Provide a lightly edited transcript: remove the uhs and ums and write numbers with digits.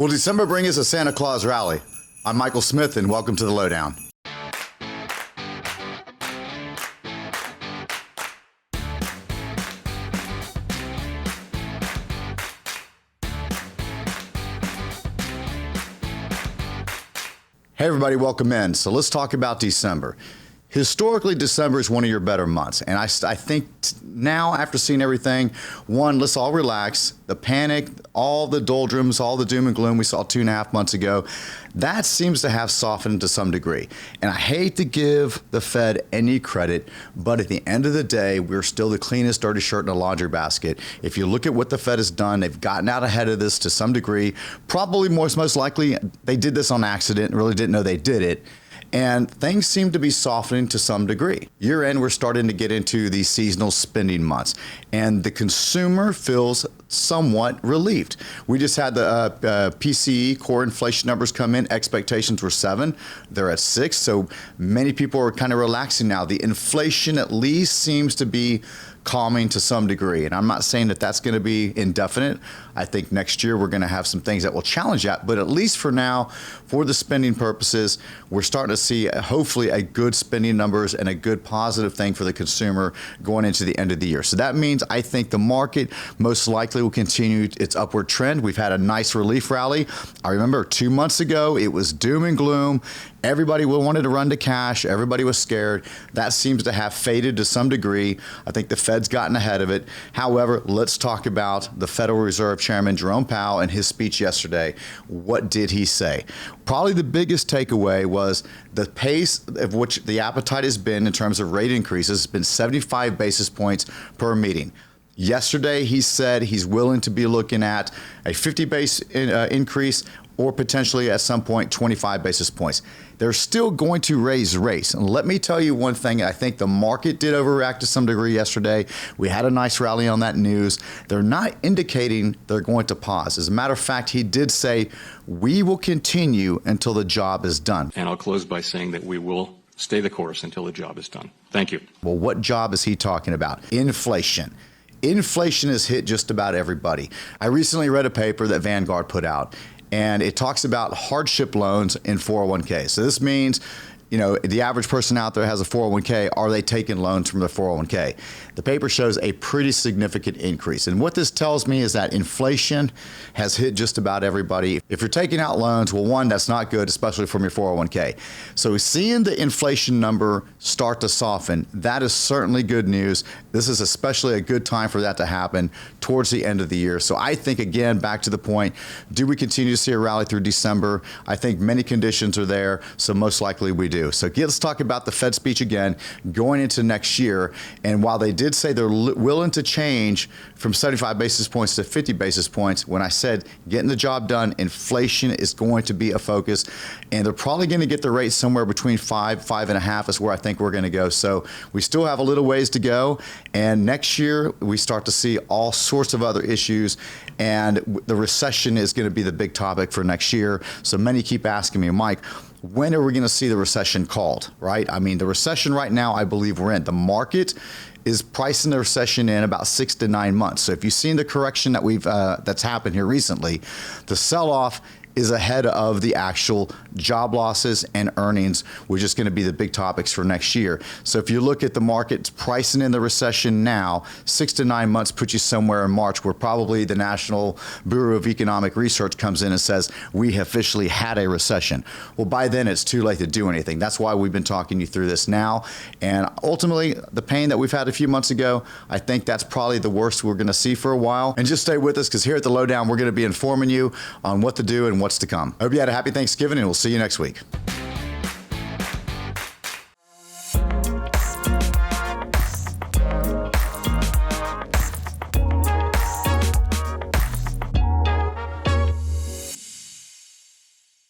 Will December bring us a Santa Claus rally? I'm Michael Smith, and welcome to the Lowdown. Hey everybody, welcome in. So let's talk about December. Historically, December is one of your better months. And I think now, after seeing everything, one, let's all relax. The panic, all the doldrums, all the doom and gloom we saw 2.5 months ago, that seems to have softened to some degree. And I hate to give the Fed any credit, but at the end of the day, we're still the cleanest dirty shirt in a laundry basket. If you look at what the Fed has done, they've gotten out ahead of this to some degree. Probably most likely they did this on accident and really didn't know they did it. And things seem to be softening to some degree. Year end, we're starting to get into the seasonal spending months, and the consumer feels somewhat relieved. We just had the PCE core inflation numbers come in. Expectations were 7. They're at 6. So many people are kind of relaxing now. The inflation at least seems to be calming to some degree. And I'm not saying that that's going to be indefinite. I think next year we're going to have some things that will challenge that. But at least for now, for the spending purposes, we're starting to see hopefully a good spending numbers and a good positive thing for the consumer going into the end of the year. So that means I think the market most likely will continue its upward trend. We've had a nice relief rally. I remember 2 months ago, it was doom and gloom. Everybody wanted to run to cash. Everybody was scared. That seems to have faded to some degree. I think the Fed's gotten ahead of it. However, let's talk about the Federal Reserve Chairman Jerome Powell and his speech yesterday. What did he say? Probably the biggest takeaway was the pace of which the appetite has been in terms of rate increases has been 75 basis points per meeting. Yesterday, he said he's willing to be looking at a 50 base increase or potentially at some point 25 basis points. They're still going to raise rates. And let me tell you one thing, I think the market did overreact to some degree yesterday. We had a nice rally on that news. They're not indicating they're going to pause. As a matter of fact, he did say, we will continue until the job is done. And I'll close by saying that we will stay the course until the job is done. Thank you. Well, what job is he talking about? Inflation. Inflation has hit just about everybody. I recently read a paper that Vanguard put out, and it talks about hardship loans in 401k. So this means, you know, the average person out there has a 401k. Are they taking loans from their 401k? The paper shows a pretty significant increase. And what this tells me is that inflation has hit just about everybody. If you're taking out loans, well, one, that's not good, especially from your 401k. So seeing the inflation number start to soften, that is certainly good news. This is especially a good time for that to happen towards the end of the year. So I think, again, back to the point, do we continue to see a rally through December? I think many conditions are there, so most likely we do. So let's talk about the Fed speech again going into next year. And while they did say they're willing to change from 75 basis points to 50 basis points, when I said getting the job done, inflation is going to be a focus. And they're probably going to get the rate somewhere between 5.5 is where I think we're going to go. So we still have a little ways to go. And next year, we start to see all sorts of other issues. And the recession is going to be the big topic for next year. So many keep asking me, Mike, when are we going to see the recession called, right? I mean, the recession right now, I believe we're in. The market is pricing the recession in about 6 to 9 months. So if you've seen the correction that that's happened here recently, the sell-off is ahead of the actual job losses and earnings, which is going to be the big topics for next year. So if you look at the market pricing in the recession now, 6 to 9 months puts you somewhere in March, where probably the National Bureau of Economic Research comes in and says, we have officially had a recession. Well, by then it's too late to do anything. That's why we've been talking you through this now. And ultimately, the pain that we've had a few months ago, I think that's probably the worst we're going to see for a while. And just stay with us, because here at the Lowdown, we're going to be informing you on what to do and what's to come. I hope you had a happy Thanksgiving, and we'll see you next week.